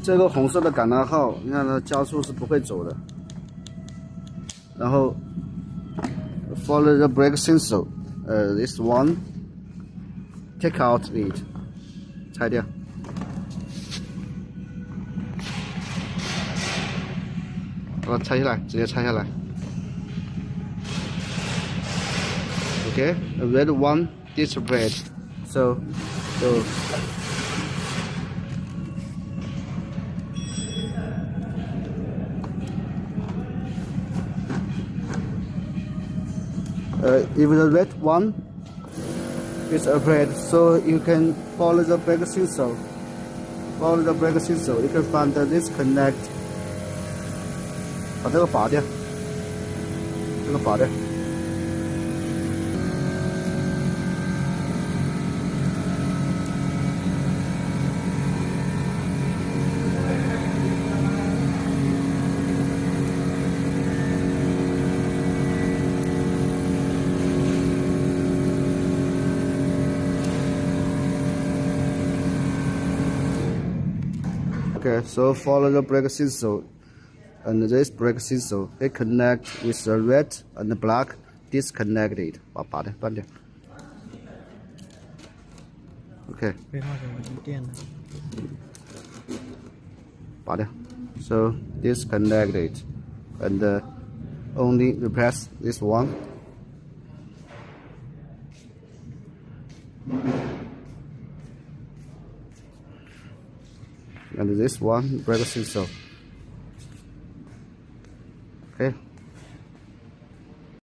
这个红色的感叹号，你看它加速是不会走的。然后 follow the brake sensor， this one take out it， 拆掉。把它拆下来，直接拆下来。Okay, the red one, this red, so. If the red one is a red, so you can follow the brake sensor. Follow the brake sensor. You can find the disconnect. 把这个拔掉，这个拔掉。Okay, so follow the brake sensor, and this brake sensor it connect with the red and the black disconnected. 把它拔掉，断掉。Okay. 拔掉。So disconnected, and only replace this one. And this one brake sensor.